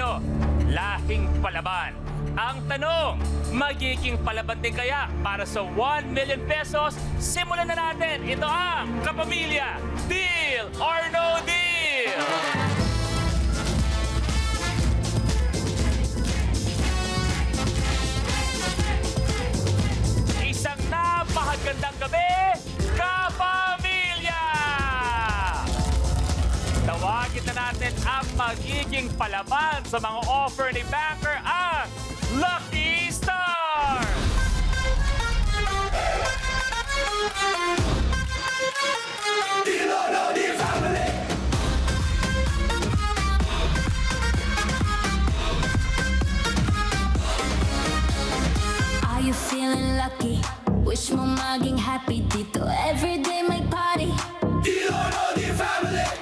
Sino? Lahing palaban. Ang tanong, magiging palaban din kaya para sa 1 million pesos? Simulan na natin. Ito ang Kapamilya, Deal or No Deal? Isang napakagandang gabi, Kapamilya! Tawagin na natin ang magiging palaban sa mga offer ni Banker, ang Lucky Star! Are you feeling lucky? Wish mo maging happy dito. Everyday may party.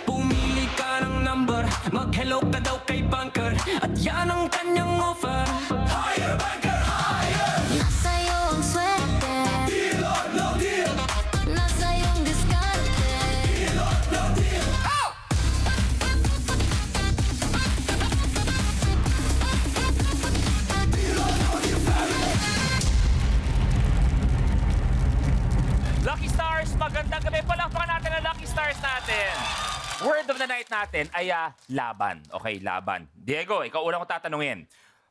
Pumili ka ng number, mag-hello ka daw kay Banker, at yan ang kanyang offer. Higher, Banker, higher! Nasa iyo ang swerte. Deal or no deal? Nasa iyong diskarte. Deal or no deal? Oh! Deal or no deal, family? Lucky Stars, magandang gabi. Palakpakan natin ang Lucky Stars natin. Word of the night natin ay laban. Okay, laban. Diego, ikaw unang kong tatanungin.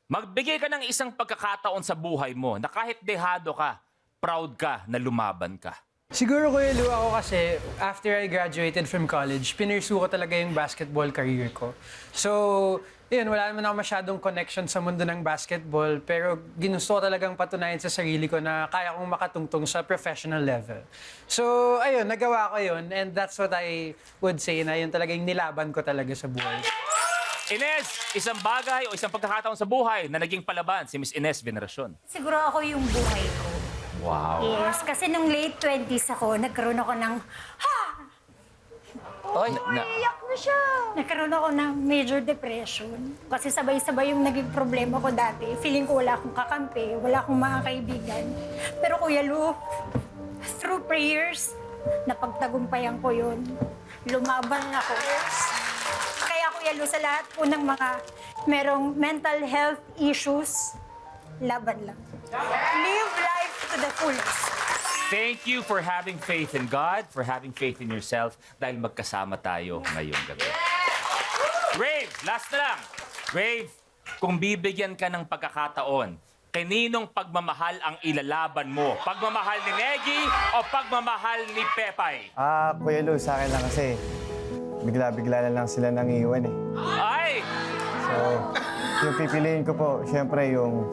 Magbigay ka ng isang pagkakataon sa buhay mo na kahit dehado ka, proud ka na lumaban ka. Siguro Kuya Lu, ako kasi, after I graduated from college, pinursu ko talaga yung basketball career ko. So, yun, wala naman ako masyadong connection sa mundo ng basketball, pero ginusto ko talagang patunayan sa sarili ko na kaya kong makatungtong sa professional level. So, ayun, nagawa ko yun, and that's what I would say na yun talagang nilaban ko talaga sa buhay. Ines, isang bagay o isang pagkakataon sa buhay na naging palaban si Miss Ines Veneracion. Siguro ako yung buhay ko. Wow. Yes, kasi nung late 20s ako, nagkaroon ako ng, Oy, iyak na siya. Nagkaroon ako ng major depression. Kasi sabay-sabay yung naging problema ko dati. Feeling ko wala akong kakampi, wala akong mga kaibigan. Pero Kuya Lu, through prayers, napagtagumpayan ko yun. Lumaban ako. Kaya Kuya Lu, sa lahat po ng mga merong mental health issues, laban lang. Live life to the fullest. thank you for having faith in God, for having faith in yourself, dahil magkasama tayo ngayong gabi. Rave, last na lang. Rave, kung bibigyan ka ng pagkakataon, kaninong pagmamahal ang ilalaban mo? Pagmamahal ni Negi o pagmamahal ni Pepay? Kuya Lu, sa akin lang kasi bigla-bigla na lang sila nang iwan eh. Ay! So, yung pipiliin ko po, syempre yung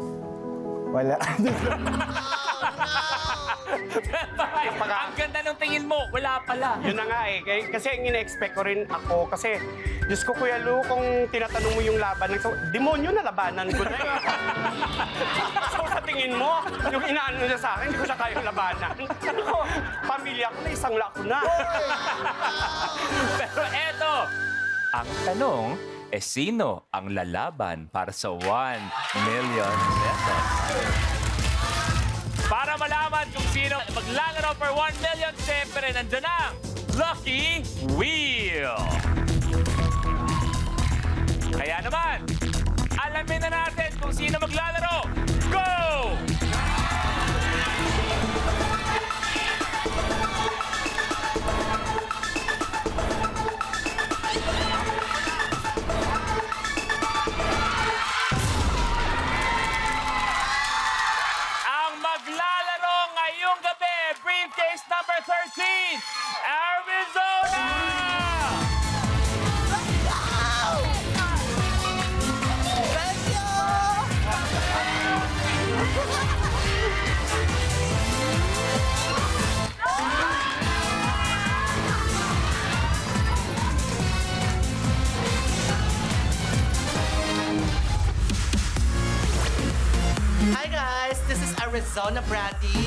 wala. Pepay, ang ganda ng tingin mo, wala pala. Yun na nga eh. Kasi ang ina-expect ko rin ako. Kasi, Diyos ko, Kuya Lu, kung tinatanong mo yung laban ng demonyo na labanan ko na eh. So, sa tingin mo, yung inaano niya sa akin, hindi ko siya kayang labanan. Ano ko, pamilya ko na, isang lako na. Pero eto, ang tanong, sino ang lalaban para sa 1 million pesos? Para malaman kung sino maglalaro for 1 million, siyempre nandun ang Lucky Wheel. Kaya naman, alamin na natin kung sino maglalaro. Go! Ang maglalaro ngayong gabi, briefcase number 13, Arizona! Hi guys! This is Arizona Brandy.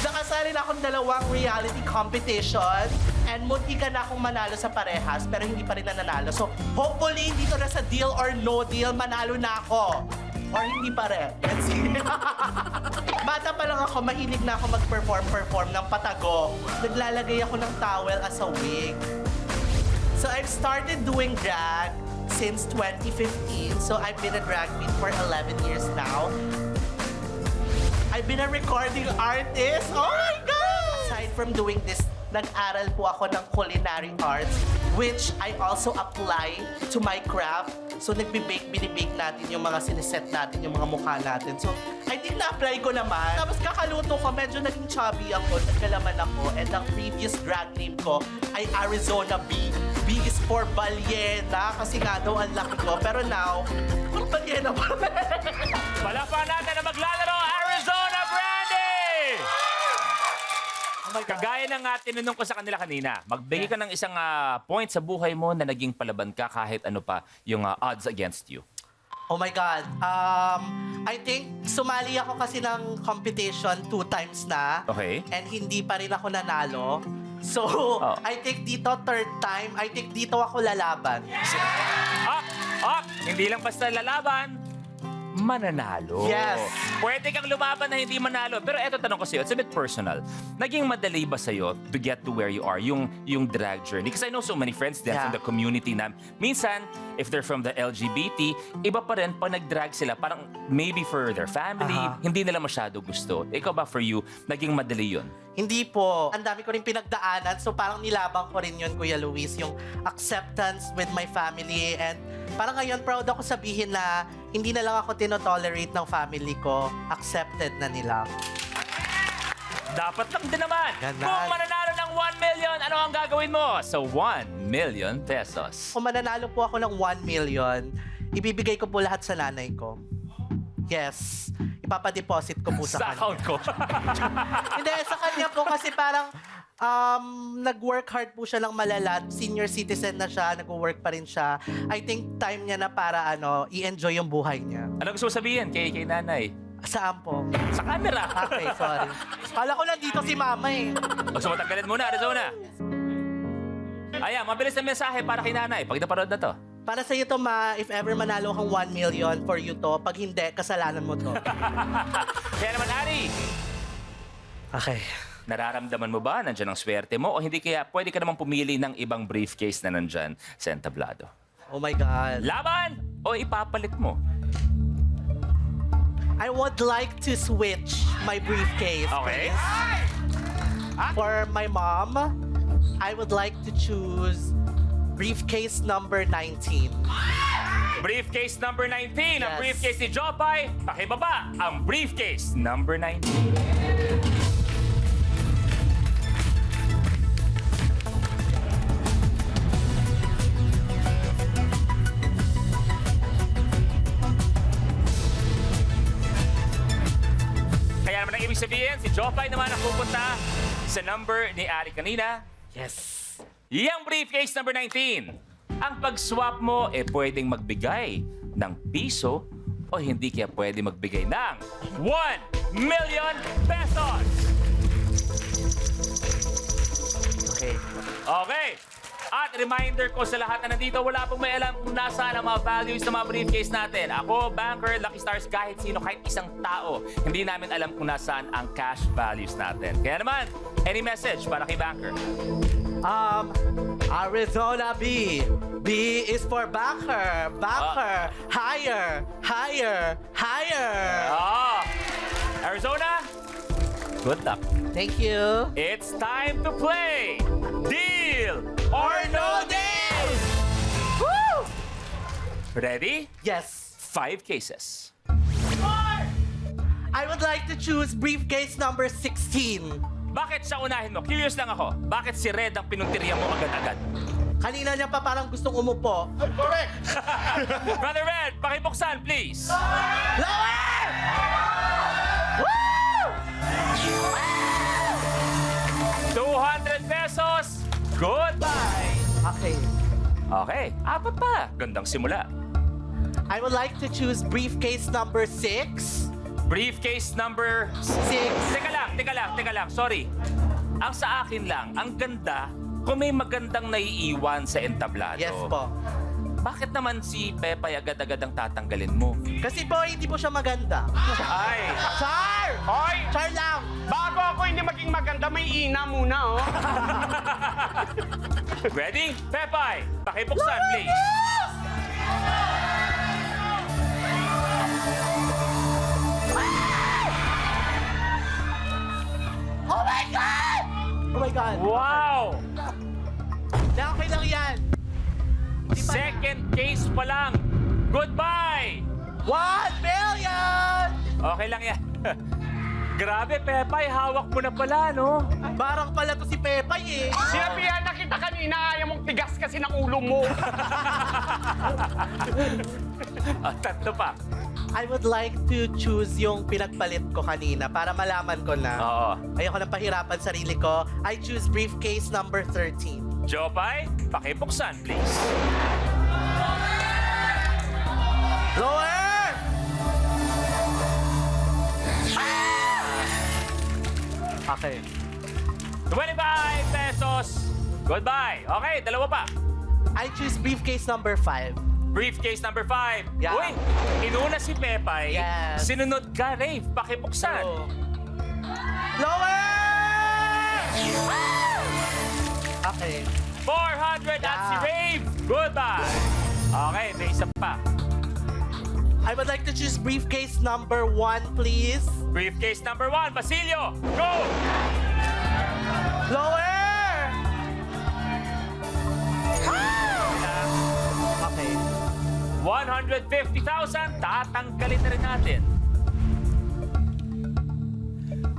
Nakasali na akong dalawang reality competition and muntika na akong manalo sa parehas pero hindi pa rin na nanalo. So hopefully dito na sa Deal or No Deal manalo na ako. Or hindi pa rin. Let's see. Bata pa lang ako, mahilig na ako mag-perform ng patago. Naglalagay ako ng towel as a wig. So I've started doing drag since 2015. So I've been a drag queen for 11 years now. I've been a recording artist. Oh my God! Aside from doing this, nag-aral po ako ng culinary arts, which I also apply to my craft. So binibake natin yung mga siniset natin, yung mga mukha natin. So I think na-apply ko naman. Tapos kakaluto ko, medyo naging chubby ako, nagkalaman ako. And ang previous drag name ko ay Arizona B. B is for Baliena, kasi nga daw ang laki ko. Pero now, Baliena pa rin. Palakpakan natin na maglalaro, Arizona Brandy! Kagaya ng tinanong ko sa kanila kanina, magbigay ka ng isang point sa buhay mo na naging palaban ka kahit ano pa yung odds against you. Oh my God. I think sumali ako kasi ng competition 2 times na. Okay. And hindi pa rin ako nanalo. So, Oh. I think dito, 3rd time, I think dito ako lalaban. Hindi lang basta lalaban, mananalo. Yes. Pwede kang lumaban na hindi manalo. Pero eto tanong ko sa'yo, it's a bit personal. Naging madali ba sa'yo to get to where you are, yung drag journey? Because I know so many friends there from the community na minsan, if they're from the LGBT, iba pa rin pag nag-drag sila, parang maybe for their family, hindi nila masyado gusto. Ikaw ba for you, naging madali yun? Hindi po. Ang dami ko rin pinagdaanan. So, parang nilabang ko rin yun, Kuya Luis, yung acceptance with my family. And parang ngayon, proud ako sabihin na hindi na lang ako tinotolerate ng family ko. Accepted na nila. Dapat lang din naman. Ganon. Kung mananalo ng 1 million, ano ang gagawin mo sa 1 million pesos? Kung mananalo po ako ng 1 million, ibibigay ko po lahat sa nanay ko. Yes. Ipapadeposit ko po sa Sa kanya. account ko. Hindi, sa kanya po kasi parang nag-work hard po siya ng malala. Senior citizen na siya, nag-work pa rin siya. I think time niya na para i-enjoy yung buhay niya. Ano gusto mo sabihin kay nanay? Saan po? Sa camera. Okay, sorry. Kala ko nandito si mama eh. Gusto mo tanggalin muna, Arizona? Ayan, mabilis na mensahe para kay nanay. Pag napanood na to. Para sa iyo to, ma, if ever manalo kang 1 million for you to, pag hindi, kasalanan mo to. Kaya naman, Ari, Okay. nararamdaman mo ba nandyan ang swerte mo o hindi kaya pwede ka namang pumili ng ibang briefcase na nandyan sa entablado? Oh my God. Laban o ipapalit mo? I would like to switch my briefcase, Okay. please. For my mom, I would like to choose briefcase number 19. Briefcase number 19, ang Yes. briefcase ni Jopay. Pakibaba ang briefcase number 19. Kaya naman ang ibig sabihin, si Jopay naman ang pupunta sa number ni Ari kanina. Yes. Yang briefcase number 19. Ang pag-swap mo, pwedeng magbigay ng piso o hindi kaya pwede magbigay ng 1 million pesos. Okay. Okay. At reminder ko sa lahat na nandito, wala pong may alam kung nasaan ang mga values ng mga briefcase natin. Ako, Banker, Lucky Stars, kahit sino, kahit isang tao, hindi namin alam kung nasaan ang cash values natin. Kaya naman, any message para kay Banker? Arizona B. B is for Banker. Banker. Higher. Higher. Higher. Arizona, good luck. Thank you. It's time to play Deal or No Deal! Woo! Ready? Yes. 5 cases. I would like to choose briefcase number 16. Bakit siya unahin mo? Curious lang ako. Bakit si Red ang pinuntirya mo agad-agad? Kanina niya pa parang gustong umupo. Correct! Brother Red, pakibuksan, please. Lower! Woo! 200 pesos. Goodbye. Okay. Okay, 4 pa. Gandang simula. I would like to choose briefcase number 6. Briefcase number... 6. Teka lang. Sorry. Ang sa akin lang, ang ganda kung may magandang naiiwan sa entablado. Yes po. Bakit naman si Pepay agad-agad ang tatanggalin mo? Kasi po, hindi po siya maganda. Ay! Char! Hoy! Char lang! Bago ako hindi maging maganda, may ina muna, oh. Ready? Pepay, pakibuksan, please. Oh my God! Oh my God. Wow! Na okay lang yan. Second case pa lang. Goodbye! 1 million! Okay lang yan. Grabe, Pepay, hawak mo na pala, no? Barang pala to si Pepay eh. Sinabihan na kita kanina, ayaw mong tigas kasi ng ulo mo. Tatlo pa. I would like to choose yung pinagpalit ko kanina para malaman ko na. Oo. Ayoko na pahirapan sarili ko. I choose briefcase number 13. Jopay, pakibuksan, please. Lower! Okay. 25 pesos. Goodbye. Okay, dalawa pa. I choose briefcase number 5. Briefcase number 5. Yeah. Uy, inuna si Pepay. Yes. Sinunod ka, Rave. Pakibuksan. Lower! Okay. 400 at si Yeah. Rave. Goodbye. Okay, may isa pa. I would like to choose briefcase number 1, please. Briefcase number 1, Basilio. Go! Lower! Okay. 150,000, tatanggalin na rin natin.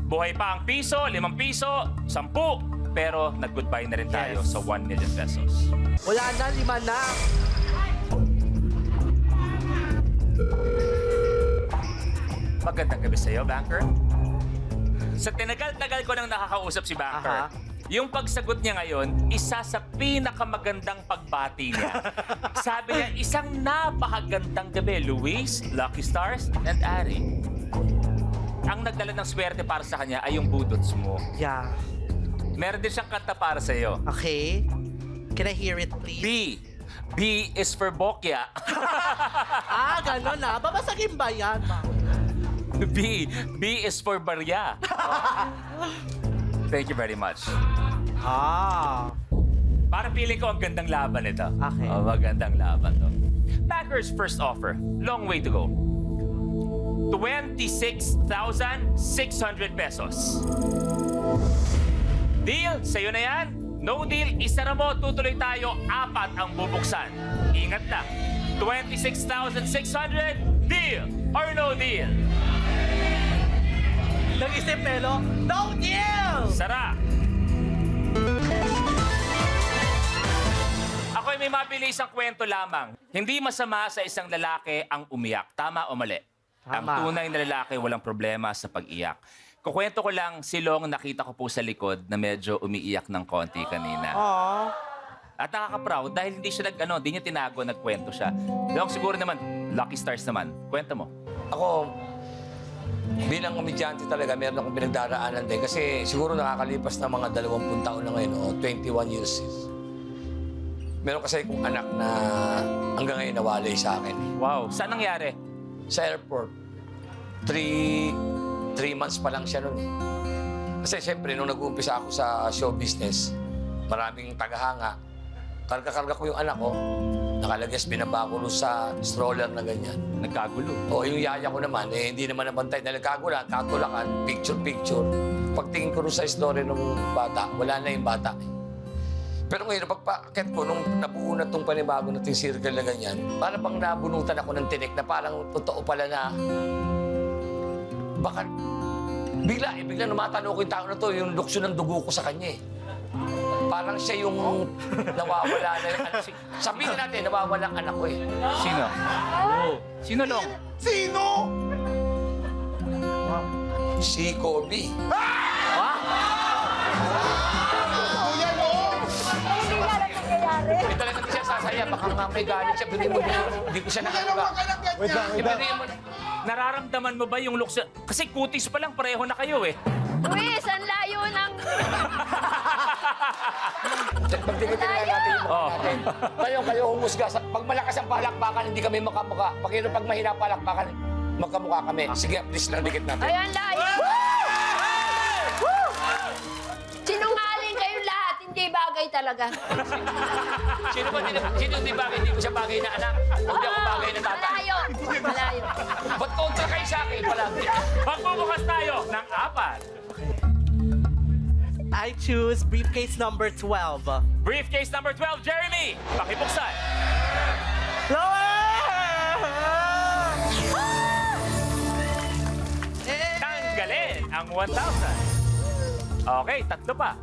Buhay pa ang piso, 5 piso, 10, pero nag-goodbye na rin tayo Yes. sa 1 million pesos. Wala na, 5 na. Magandang gabi sa'yo, Banker. Sa tinagal-tagal ko nang nakakausap si Banker, yung pagsagot niya ngayon, isa sa pinakamagandang pagbati niya. Sabi niya, isang napakagandang gabi, Luis, Lucky Stars, and Ari. Ang nagdala ng swerte para sa kanya ay yung budots mo. Yeah. Meron din siyang kanta para sa'yo. Okay. Can I hear it, please? B. B is for Bokya. Ganon na. Babasagin ba yan? B. B is for Barya. Thank you very much. Para feeling ko ang gandang laban ito. Okay. Oh, magandang laban to. Packers first offer. Long way to go. 26,600 pesos. Deal? Sa'yo na yan? No deal? Isa na mo, tutuloy tayo. 4 ang bubuksan. Ingat na. 26,600. Deal or no deal? Nag-isip, Melo? No deal! Sara. Ako'y may mabilis ang kwento lamang. Hindi masama sa isang lalaki ang umiyak. Tama o mali? Ang Tama. tunay na lalaki walang problema sa pag-iyak. Kukwento ko lang si Long, nakita ko po sa likod na medyo umiiyak ng konti kanina. Aww. At nakaka-proud dahil hindi siya hindi niya tinago, nagkwento siya. Long, siguro naman, Lucky Stars naman. Kwento mo. Ako, bilang komedyante talaga, meron akong pinagdaraanan din. Kasi siguro nakakalipas na mga 20 taon na ngayon, o 21 years. Meron kasi akong anak na hanggang ngayon nawalay sa akin. Wow, saan nangyari? Sa airport, 3 months pa lang siya noon. Kasi siyempre, nung nag-uumpisa ako sa show business, maraming tagahanga. Karga-karga ko yung anak ko. Nakalagas, binabakulo sa stroller na ganyan. Nagkagulo. O yung yaya ko naman, hindi naman nabantay na nagkagulan, katulakan, picture-picture. Pagtingin ko rin sa story ng bata, wala na yung bata. Pero ngayon, pagpakit ko, nung nabuo na itong panibago nating circle na ganyan, para bang nabunutan ako ng tinik na parang totoo pala na baka bigla numatano ko yung tao na to, yung lukso ng dugo ko sa kanya eh. Parang siya yung nawawala na yung anak. Sabihin natin, nawawala ang anak ko eh. Sino? Sino, Long? Sino? Si Kobe. Hindi talaga siya sasaya. Baka nga may galit siya. Hindi ko siya nakagawa. Wait lang. Nararamdaman mo ba yung lukso? Kasi kutis pa lang, pareho na kayo eh. Luis, ang layo ng... Pagdikitin nga natin yung mukha natin. Kayo humusga. Pag malakas ang palakpakan, hindi kami makamuka. Pag mahina palakpakan, magkamukha kami. Sige, please lang dikit natin. Ay, ang layo! Sinungaling kayong lahat, hindi bagay bagay talaga. Sino di bagay? Hindi ko siya bagay na anak. Hindi ako bagay na tatay. Malayo. Malayo. Ba't kontra kayo sa akin palagi? Magbubukas tayo ng 4. I choose briefcase number 12. Briefcase number 12, Jeremy. Pakibuksan. Tanggalin ang 1,000. Okay, 3 pa.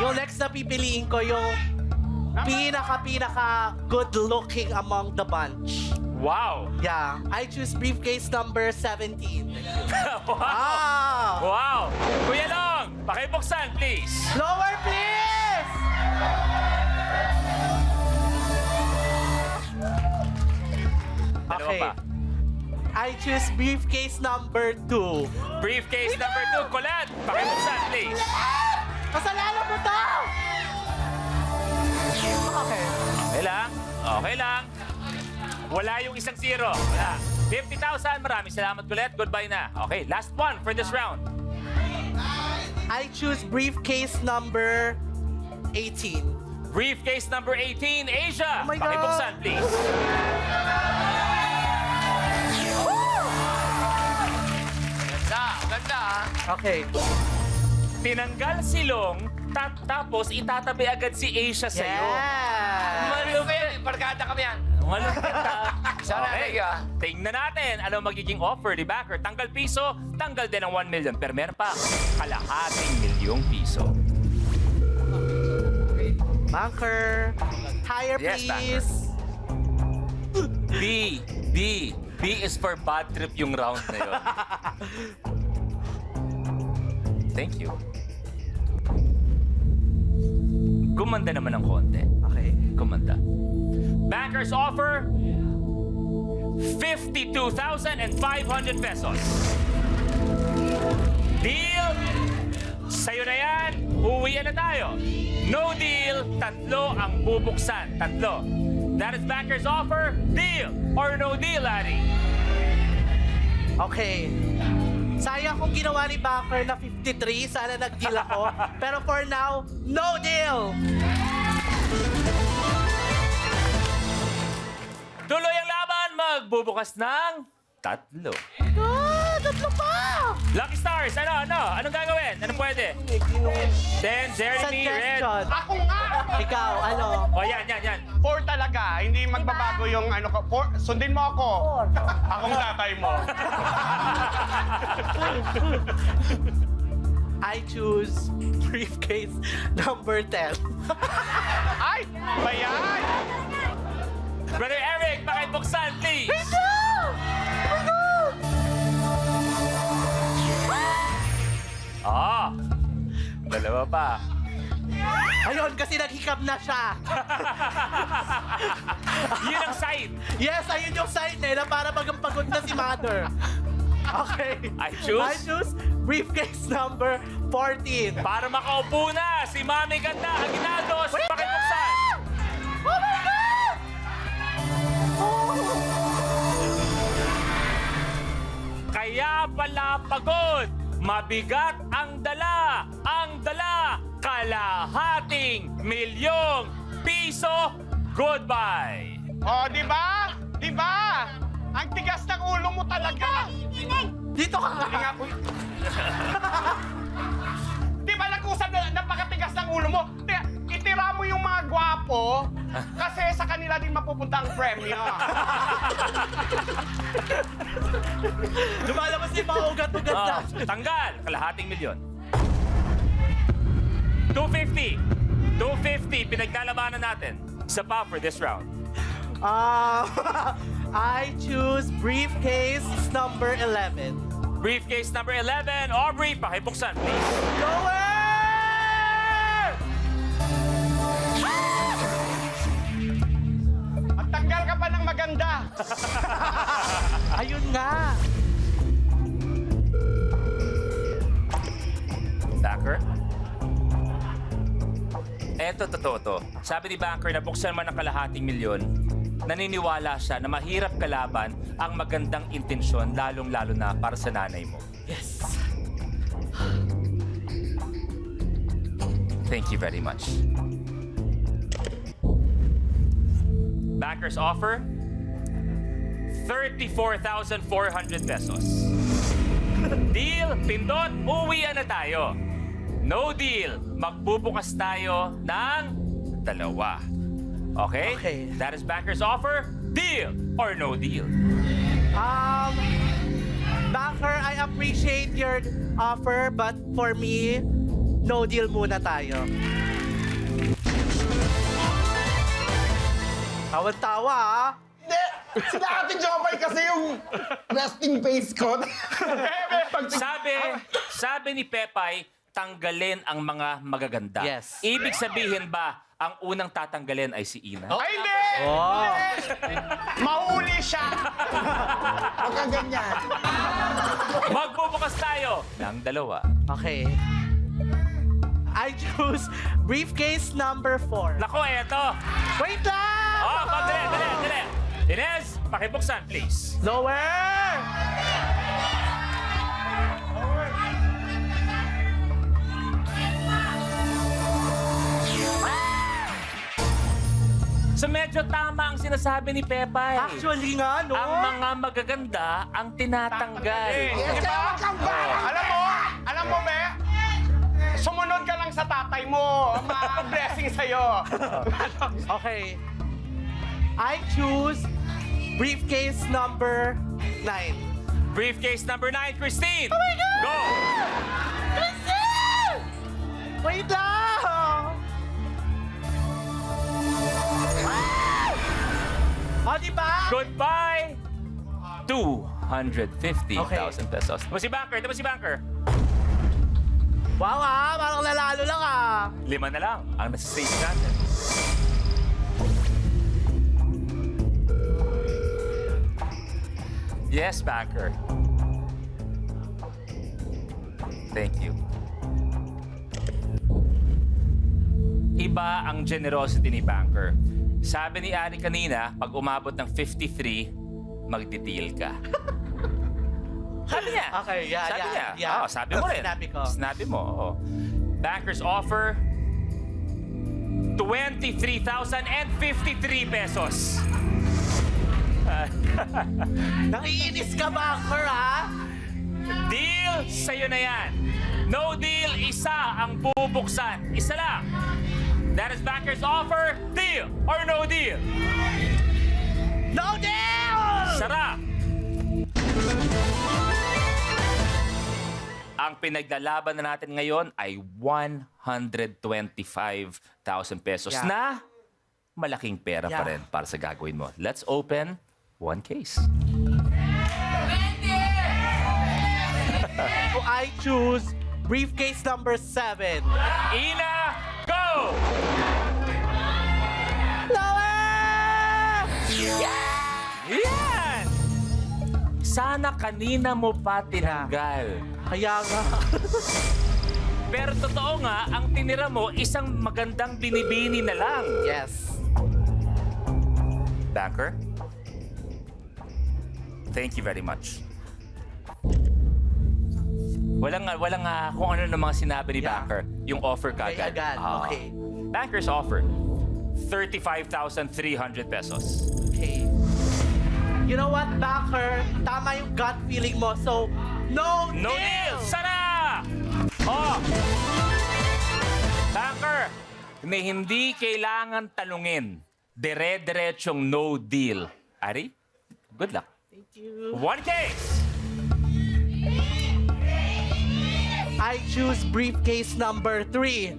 Yung next na pipiliin ko yung pinaka good looking among the bunch. Wow. Yeah, I choose briefcase number 17. Wow. Ah! Wow. Kuya Long, pakibuksan, please. Lower, please! Dalawa Okay. pa. I choose briefcase number 2. Briefcase number 2, Colette. Pakibuksan, please. Kasalanan mo to! Okay. Okay lang. Okay lang. Wala yung isang 0. Wala. 50,000. Maraming salamat, Colette. Goodbye na. Okay, last one for this round. I choose briefcase number 18. Briefcase number 18, Asia. Oh my God. Pakibuksan, please. Ganda ah. Okay. Tinanggal si Long, tapos itatabi agad si Asia sa'yo. Yeah! Malupit. Barkada kami yan. Malupit ka. Sana Okay. talaga. Tingnan natin ano magiging offer ni Backer. Tanggal piso, tanggal din ang 1 million. Pero meron pa, kalahating milyong piso. Banker. Higher, Yes, please. B is for bad trip yung round na yun. Thank you. Gumanda naman ng konti. Okay. Gumanda. Bankers offer 52,500 pesos. Deal? Sa'yo na yan. Uwian na tayo. No deal. 3 ang bubuksan. 3. That is bankers offer. Deal or no deal, Larry? Okay. Sayang kung ginawa ni Backer na 53. Sana nag-deal ako. Pero for now, no deal! Tuloy ang laban. Magbubukas ng 3. Ah, 3 pa! Lucky Stars, Anong gagawin? Anong pwede? Then, Jeremy, Red. Suggestion. Ako nga! Ikaw, ano? O, yan. 4 talaga. Hindi magbabago yung ano ko. 4, sundin mo ako. Akong tatay mo. I choose briefcase number 10. Ay! Bayan! Brother Eric, pakibuksan, please. Dalawa pa. Ayun, kasi naghikap na siya. Yun ang sign. Yes, ayun yung sign nila para pagod na si Mother. Okay. I choose? I choose briefcase number 14. Para makaupo na si Mami Ganda Aguinaldo sa pakibuksan. Oh my God! Kaya pala pagod. Mabigat ang dala. Ang dala, kalahating milyong piso. Goodbye. Oh, di ba? Di ba? Ang tigas ng ulo mo talaga. Dito ka Hindi nga nga. po. Di ba nag-usap na napakatigas ng ulo mo? Itira mo yung mga gwapo kasi sa kanila din mapupunta ang premyo. Lumalabas yung mga ugat-ugat na. Tanggal, kalahating milyon. 250. 250, pinaglalabanan natin. Isa pa for this round. I choose briefcase number 11. Briefcase number 11. Aubrey, pakibuksan, please. Lower! At tanggal ka pa ng maganda. Ayun nga. Backer? Eto, totoo to. Sabi ni Backer na buksan man ng kalahating milyon, naniniwala siya na mahirap kalaban ang magandang intensyon, lalong-lalo na para sa nanay mo. Yes. Thank you very much. Backers offer 34,400 pesos. Deal, pindot, uwian na tayo. No deal, magbubukas tayo ng dalawa. Okay? Okay. That is backers offer. Deal or no deal? Backer, I appreciate your offer, but for me, no deal muna tayo. Tawa-tawa, ah. Hindi! Sila Ate Jopay kasi yung resting face ko. Sabi ni Pepay, tanggalin ang mga magaganda. Yes. Ibig sabihin ba, ang unang tatanggalin ay si Ina? Ay, hindi! Mahuli siya! Huwag kang ganyan. Magbubukas tayo ng dalawa. Okay. I choose briefcase number 4. Nako, eto. Wait lang! Oh, dali. Inez, pakibuksan, please. Lower! So medyo tama ang sinasabi ni Pepay. Actually nga, no? Ang mga magaganda ang tinatanggal. Di ba? Alam mo, Be? Sumunod ka lang sa tatay mo. Ma-blessing sa'yo. Okay. I choose briefcase number 9. Briefcase number 9, Christine. Oh my God! Go! Christine! Wait lang! O, diba? Goodbye. 250,000 pesos. Ito si Banker. Wow, ah! Parang lalalo lang, ah! 5 na lang ang nasa stage natin. Yes, Banker. Thank you. Iba ang generosity ni Banker. Sabi ni Ari kanina, pag umabot ng 53, magdi-deal ka. Sabi niya. Okay, yeah, Sabi yeah, niya. yeah. Oo, sabi mo rin. Sinabi ko. Sinabi mo, oo. Bankers offer 23,053 pesos. Nangiinis ka, Backer, ha? Deal, sa'yo na yan. No deal, isa ang bubuksan. Isa lang. That is bankers offer, deal or no deal? No deal! Sarap! Ang pinaglalaban na natin ngayon ay 125,000 pesos Yeah. na malaking pera pa Yeah. rin para sa gagawin mo. Let's open one case. So I choose briefcase number 7. Ina, go! Lower! Yan! Sana kanina mo pa tinanggal. Kaya nga. Pero totoo nga, ang tinira mo, isang magandang binibini na lang. Yes. Banker? Thank you very much. Walang kung ano ng mga sinabi ni Yeah. Banker. Yung offer ka Okay, agad. Ah. Okay. Banker's offer, 35,300 pesos. Okay. You know what, Backer? Tama yung gut feeling mo. So, no No deal! Sana! Oh! Banker, hindi kailangan tanungin. Dire-diretsong no deal. Ari, good luck. Thank you. One case! I choose briefcase number 3.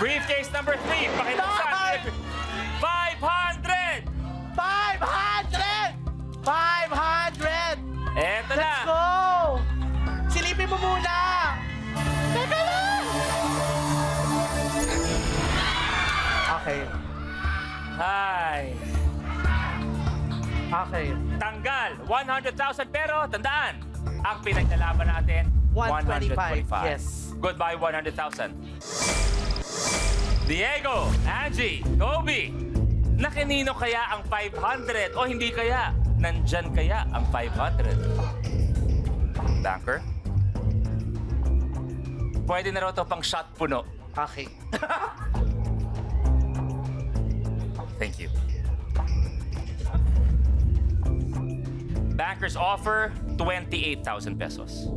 Briefcase number 3, pakibuksan. 500! 500! 500! Eto Let's na. go! Silipin mo muna! Teka lang! Okay. Hi. Okay. Tanggal, 100,000 pero tandaan, ang pinaglalaban natin, 125. 125. Yes. Goodbye, 100,000. Diego, Angie, Kobe, nakinino kaya ang 500 o hindi kaya? Nandyan kaya ang 500? Banker? Pwede na raw to pang shot puno. Okay. Thank you. Bankers offer 28,000 pesos.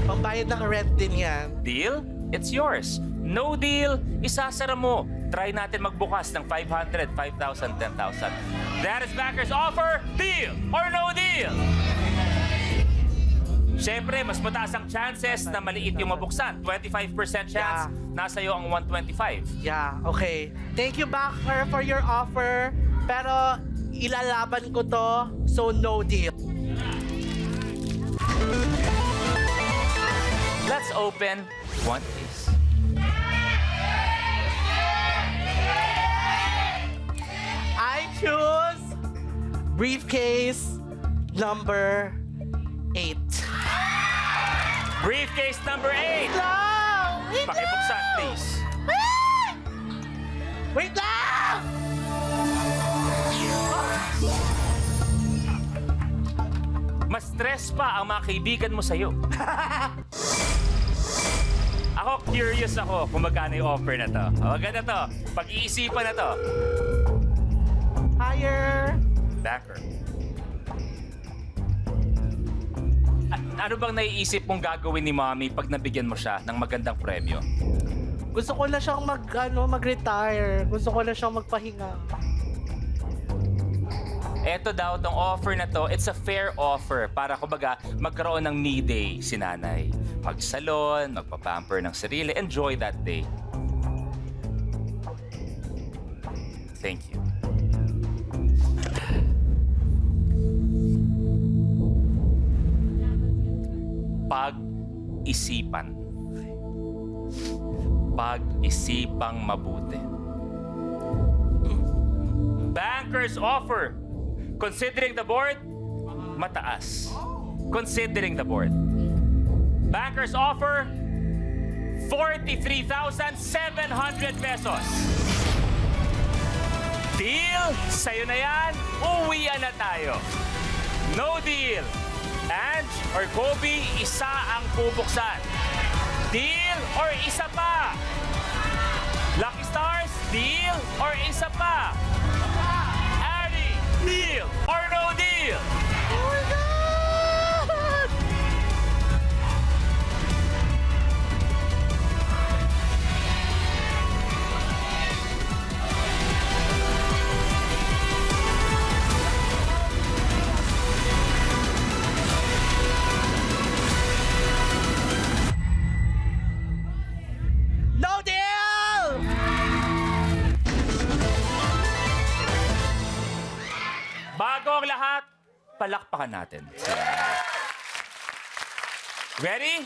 Pambayad ng rent din yan. Deal? It's yours. No deal? Isasara mo. Try natin magbukas ng 500, 5,000, 10,000. That is bankers offer. Deal or no deal? Siyempre, mas mataas ang chances na maliit yung mabuksan. 25% chance, nasa iyo ang 125. Yeah, okay. Thank you, Backer, for your offer. Pero ilalaban ko to, so no deal. Let's open one case. I choose briefcase number 8. Briefcase number 8. Pakibuksan, please. Wait lang! Mas stress pa ang mga kaibigan mo sa'yo. Ako, curious ako kung magkano yung offer na to. O, ganda to. Pag-iisipan na to. Higher! Backer. Ano bang naiisip mong gagawin ni Mommy pag nabigyan mo siya ng magandang premyo? Gusto ko na siyang mag-retire. Gusto ko na siyang magpahinga. Eto daw, tong offer na to, it's a fair offer para kumbaga magkaroon ng me day si nanay. Mag-salon, magpapamper ng sarili, enjoy that day. Thank you. Pag-isipan. Pag-isipang mabuti. Bankers offer. Considering the board, mataas. Considering the board. Bankers offer 43,700 pesos. Deal? Sa'yo na yan, uwian na tayo. No deal. Ange or Kobe, isa ang bubuksan. Deal or isa pa? Lucky Stars, deal or isa pa? Annie, deal or no deal? Oh my God! No deal! Bago ang lahat, palakpakan natin. Ready?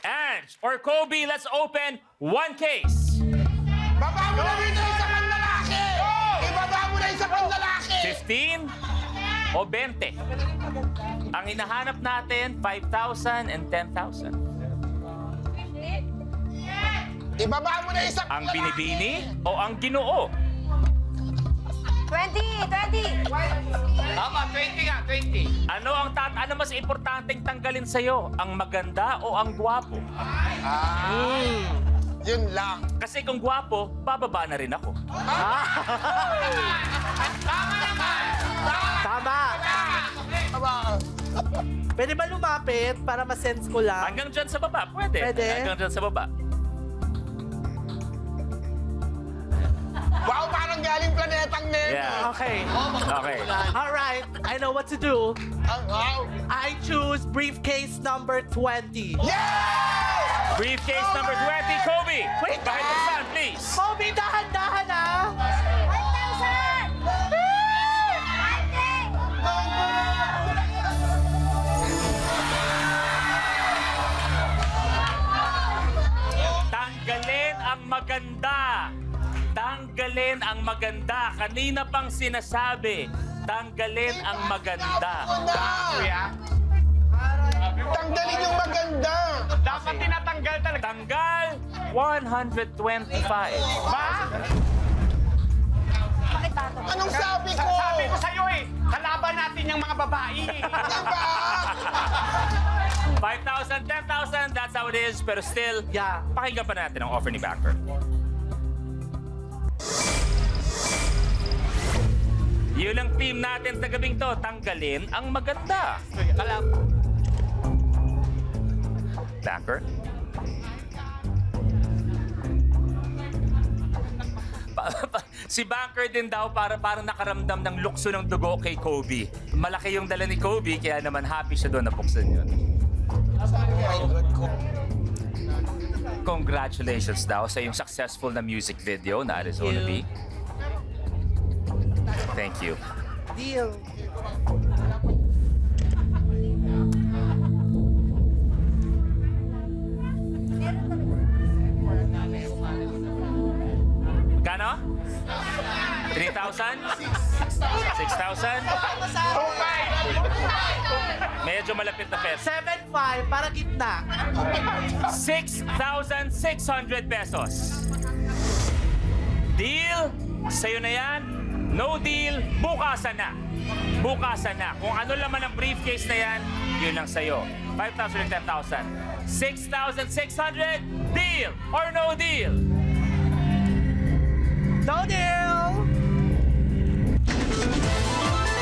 Ange or Kobe, let's open one case. Baba mo na dito isa pang lalaki! Ibaba mo na isa pang lalaki! 15 o 20? Ang hinahanap natin, 5,000 and 10,000. Ibaba mo na isa pang Ang binibini o ang ginoo? 20! Tama, 20 nga, 20. Ano mas importanteng tanggalin sa'yo? Ang maganda o ang gwapo? Yun lang. Kasi kung gwapo, bababa na rin ako. Tama! Pwede ba lumapit para ma-sense ko lang? Hanggang dyan sa baba, pwede. Pwede? Hanggang dyan sa baba. Wow, parang galing planetang Nemo. Yeah. Okay. Okay. Alright, I know what to do. Wow. I choose briefcase number 20. Yeah! Briefcase number 20, Kobe. Wait, Pakibuksan, please. Kobe, dahan-dahan ah! 1,000! Tanggalin ang maganda. Tanggalin ang maganda. Kanina pang sinasabi, tanggalin ang maganda. Tanggalin yung maganda. Dapat tinatanggal talaga. Tanggal 125. Ba? Anong sabi ko? Sabi ko sa'yo eh, kalaban natin yung mga babae. Diba? 5,000, 10,000, that's how it is. Pero still, Yeah. pakinggan pa natin ang offer ni Banker. Yun ang team natin sa gabing to. Tanggalin ang maganda. Banker? Si Banker din daw parang nakaramdam ng lukso ng dugo kay Kobe. Malaki yung dala ni Kobe, kaya naman happy siya doon na buksan yun. Congratulations daw sa yung successful na music video na Arizona Thank B. you. Thank you. Deal. Magkano? 3,000? 6,000? Medyo malapit na peso. 7.5 para gitna. 6,600 pesos. Deal? Sa'yo na yan? No deal? Bukasan na. Bukasan na. Kung ano laman ang briefcase na yan, yun lang sa'yo. 5,000 or 10,000. 6,600? Deal or no deal? No deal!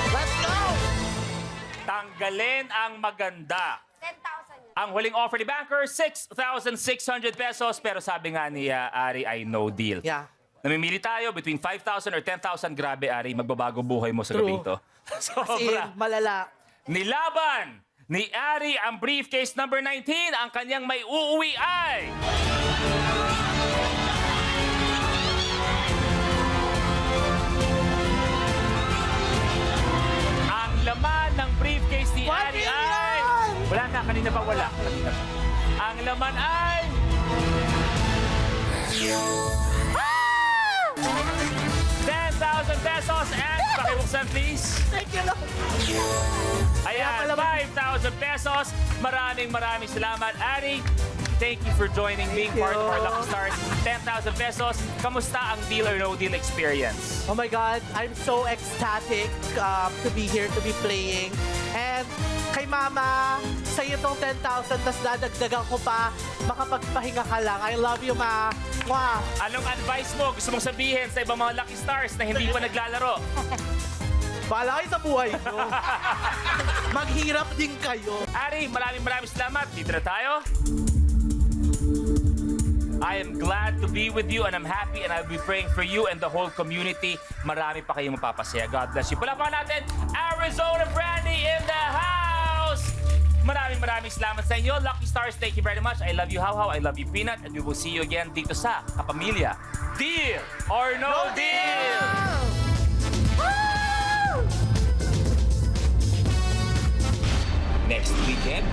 Let's go! Tanggalin ang maganda. 10,000. Ang huling offer ni Banker, 6,600 pesos. Pero sabi nga ni Ari ay no deal. Yeah. Namimili tayo between 5,000 or 10,000. Grabe, Ari, magbabago buhay mo sa True. gabing to. Kasi Sobra. malala. Nilaban ni Ari ang briefcase number 19. Ang kanyang may uuwi ay... Ang laman ng briefcase ni 1 Ari million! ay... Wala na, kanina pa wala. Kanina pa. Ang laman ay... 10,000 pesos and pakibuksan please. Thank you, Lord. Ayan, 5,000 pesos. Maraming salamat, Ari. Thank you for joining, being part of our Lucky Stars. 10,000 pesos. Kamusta ang deal or no deal experience? Oh my God, I'm so ecstatic to be here, to be playing. And kay Mama, sa iyo tong 10,000, tas dadagdagan ko pa, makapagpahinga ka lang. I love you, Ma. Mwah. Anong advice mo gusto mong sabihin sa ibang mga Lucky Stars na hindi pa naglalaro? Bahala kayo sa buhay nyo. Maghirap din kayo. Ari, maraming salamat. Dito na tayo. I am glad to be with you and I'm happy and I'll be praying for you and the whole community. Marami pa kayong mapapasaya. God bless you. Palapakan natin, Arizona Brandy in the house! Maraming salamat sa inyo. Lucky Stars, thank you very much. I love you, How. I love you, Peanut. And we will see you again dito sa Kapamilya. Deal or no deal? Next weekend,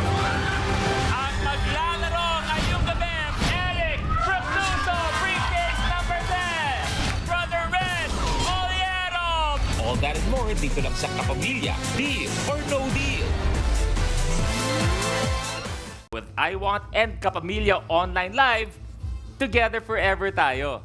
ang maglalaro ngayong gabi, Eric Fructuoso, briefcase number 10, Brother Red Oliero. All that and more dito lang sa Kapamilya. Deal or no deal? With I Want and Kapamilya Online Live, together forever tayo.